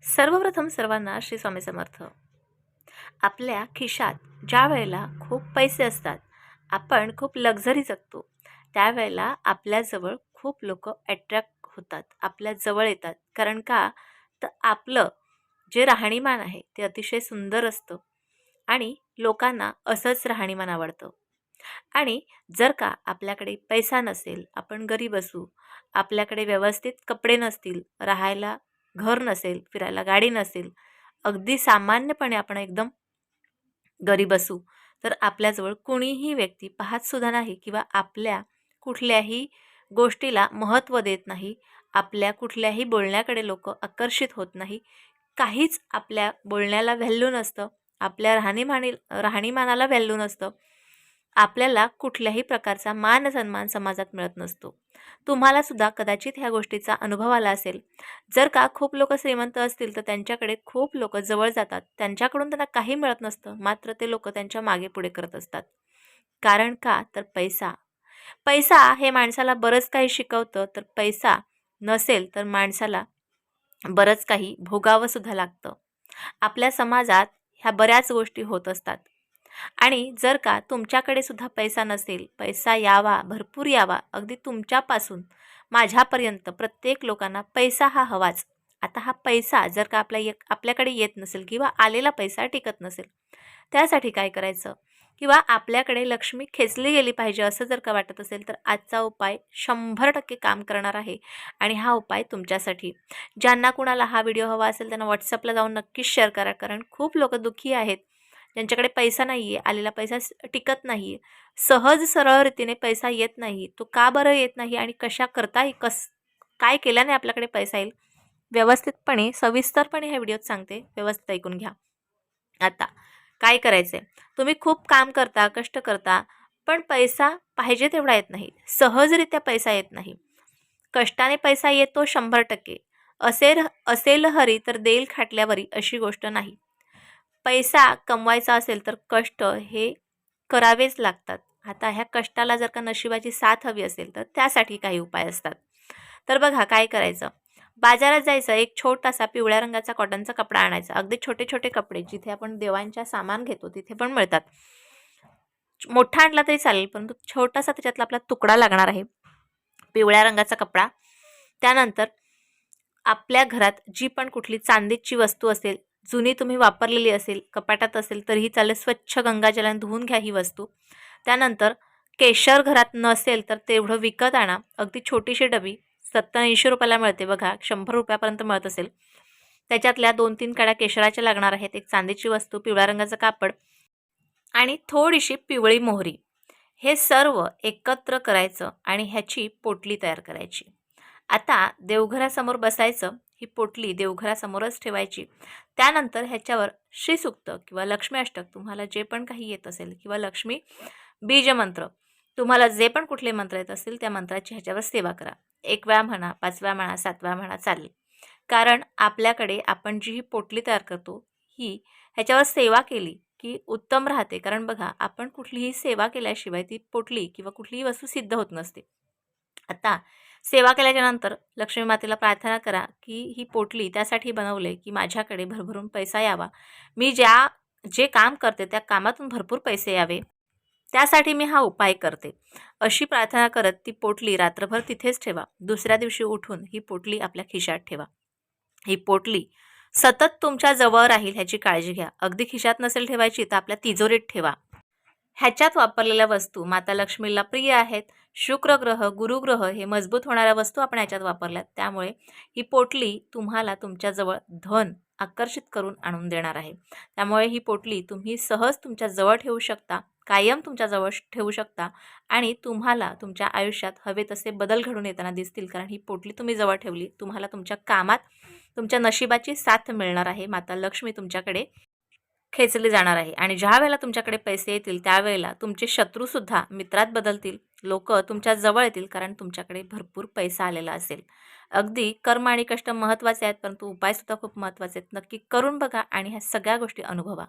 सर्वप्रथम सर्वांना श्री स्वामी समर्थ. आपल्या खिशात ज्या वेळेला खूप पैसे असतात, आपण खूप लक्झरी जगतो, त्यावेळेला आपल्याजवळ खूप लोक अट्रॅक्ट होतात, आपल्या जवळ येतात. कारण का? तर आपलं जे राहणीमान आहे ते अतिशय सुंदर असतं आणि लोकांना असंच राहणीमान आवडतं. आणि जर का आपल्याकडे पैसा नसेल, आपण गरीब असू, आपल्याकडे व्यवस्थित कपडे नसतील, राहायला घर नसेल, फिरायला गाडी नसेल, अगदी सामान्यपणे आपण एकदम गरीब असू, तर आपल्याजवळ कोणीही व्यक्ती पाहतसुद्धा नाही किंवा आपल्या कुठल्याही गोष्टीला महत्त्व देत नाही. आपल्या कुठल्याही बोलण्याकडे लोक आकर्षित होत नाही. काहीच आपल्या बोलण्याला व्हॅल्यू नसतं. आपल्या राहणीमानाला व्हॅल्यू नसतं. आपल्याला कुठल्याही प्रकारचा मान सन्मान समाजात मिळत नसतो. तुम्हाला सुद्धा कदाचित ह्या गोष्टीचा अनुभव आला असेल. जर का खूप लोक श्रीमंत असतील तर त्यांच्याकडे खूप लोक जवळ जातात. त्यांच्याकडून त्यांना काही मिळत नसतं, मात्र ते लोक त्यांच्या मागे पुढे करत असतात. कारण का? तर पैसा. पैसा हे माणसाला बरंच काही शिकवतं. तर पैसा नसेल तर माणसाला बरंच काही भोगावं सुद्धा लागतं. आपल्या समाजात ह्या बऱ्याच गोष्टी होत असतात. आणि जर का तुमच्याकडे सुद्धा पैसा नसेल, पैसा यावा, भरपूर यावा, अगदी तुमच्यापासून माझ्यापर्यंत प्रत्येक लोकांना पैसा हा हवाच. आता हा पैसा जर का आपल्याकडे येत नसेल किंवा आलेला पैसा टिकत नसेल, त्यासाठी काय करायचं? किंवा आपल्याकडे लक्ष्मी खेचली गेली पाहिजे असं जर का वाटत असेल, तर आजचा उपाय 100% काम करणार आहे. आणि हा उपाय तुमच्यासाठी. ज्यांना कुणाला हा व्हिडिओ हवा असेल त्यांना व्हॉट्सअपला जाऊन नक्कीच शेअर करा. कारण खूप लोक दुःखी आहेत, ज्यांच्याकडे पैसा नाही आहे, आलेला पैसा टिकत नाही आहे, सहज सरळ रीतीने पैसा येत नाही. तो का बरं येत नाही आणि कशा करता काय केल्याने आपल्याकडे पैसा येईल, व्यवस्थितपणे सविस्तरपणे ह्या व्हिडिओत सांगते. व्यवस्थित ऐकून घ्या. आता काय करायचं आहे? तुम्ही खूप काम करता, कष्ट करता, पण पैसा पाहिजे तेवढा येत नाही. सहजरित्या पैसा येत नाही. कष्टाने पैसा येतो 100%. असेल हरी तर देईल खाटल्यावरी, अशी गोष्ट नाही. पैसा कमवायचा असेल तर कष्ट हे करावेच लागतात. आता ह्या कष्टाला जर का नशिबाची साथ हवी असेल तर त्यासाठी काही उपाय असतात. तर बघा काय करायचं. बाजारात जायचं, एक छोटासा पिवळ्या रंगाचा कॉटनचा कपडा आणायचा. अगदी छोटे छोटे कपडे जिथे आपण देवांच्या सामान घेतो तिथे पण मिळतात. मोठा आणला तरी चालेल, परंतु छोटासा त्याच्यातला आपला तुकडा लागणार आहे, पिवळ्या रंगाचा कपडा. त्यानंतर आपल्या घरात जी पण कुठली चांदीची वस्तू असेल, जुनी तुम्ही वापरलेली असेल, कपाटात असेल तरीही चालेल, स्वच्छ गंगाजलाने धुवून घ्या ही वस्तू. त्यानंतर केशर घरात नसेल तर तेवढं विकत आणा. अगदी छोटीशी डबी 70-80 रुपयाला मिळते बघा, 100 रुपयापर्यंत मिळत असेल. त्याच्यातल्या 2-3 काड्या केशराच्या लागणार आहेत, एक चांदीची वस्तू, पिवळ्या रंगाचं कापड आणि थोडीशी पिवळी मोहरी. हे सर्व एकत्र करायचं आणि ह्याची पोटली तयार करायची. आता देवघरासमोर बसायचं, ही पोटली देवघरासमोरच ठेवायची. त्यानंतर ह्याच्यावर श्रीसूक्त किंवा लक्ष्मी अष्टक तुम्हाला जे पण काही येत असेल किंवा लक्ष्मी बीजमंत्र तुम्हाला जे पण कुठले मंत्र येत असतील त्या मंत्राची ह्याच्यावर सेवा करा. 1 वेळा म्हणा, 5 वेळा म्हणा, 7 वेळा म्हणा, चालेल. कारण आपल्याकडे आपण जी ही पोटली तयार करतो, ही ह्याच्यावर सेवा केली की उत्तम राहते. कारण बघा, आपण कुठलीही सेवा केल्याशिवाय ती पोटली किंवा कुठलीही वस्तू सिद्ध होत नसते. आता सेवा केल्याच्यानंतर लक्ष्मी मातेला प्रार्थना करा की ही पोटली त्यासाठी बनवले की माझ्याकडे भरभरून पैसा यावा, मी जे काम करते त्या कामातून भरपूर पैसे यावे, त्यासाठी मी हा उपाय करते, अशी प्रार्थना करत ती पोटली रात्रभर तिथेच ठेवा. दुसऱ्या दिवशी उठून ही पोटली आपल्या खिशात ठेवा. ही पोटली सतत तुमच्या जवळ राहील ह्याची काळजी घ्या. अगदी खिशात नसेल ठेवायची तर आपल्या तिजोरीत ठेवा. ह्याच्यात वापरलेल्या वस्तू माता लक्ष्मीला प्रिय आहेत. शुक्र ग्रह, गुरुग्रह हे मजबूत होणाऱ्या वस्तू आपण ह्याच्यात वापरल्यात. त्यामुळे ही पोटली तुम्हाला तुमच्याजवळ धन आकर्षित करून आणून देणार आहे. त्यामुळे ही पोटली तुम्ही सहज तुमच्या जवळ ठेवू शकता, कायम तुमच्याजवळ ठेवू शकता आणि तुम्हाला तुमच्या आयुष्यात हवे तसे बदल घडून येताना दिसतील. कारण ही पोटली तुम्ही जवळ ठेवली, तुम्हाला तुमच्या कामात तुमच्या नशिबाची साथ मिळणार आहे. माता लक्ष्मी तुमच्याकडे खेचले जाणार आहे आणि ज्या वेळेला तुमच्याकडे पैसे येतील त्यावेळेला तुमचे शत्रूसुद्धा मित्रात बदलतील. लोक तुमच्या जवळ येतील कारण तुमच्याकडे भरपूर पैसा आलेला असेल. अगदी कर्म आणि कष्ट महत्त्वाचे आहेत, परंतु उपायसुद्धा खूप महत्त्वाचे आहेत. नक्की करून बघा आणि ह्या सगळ्या गोष्टी अनुभवा.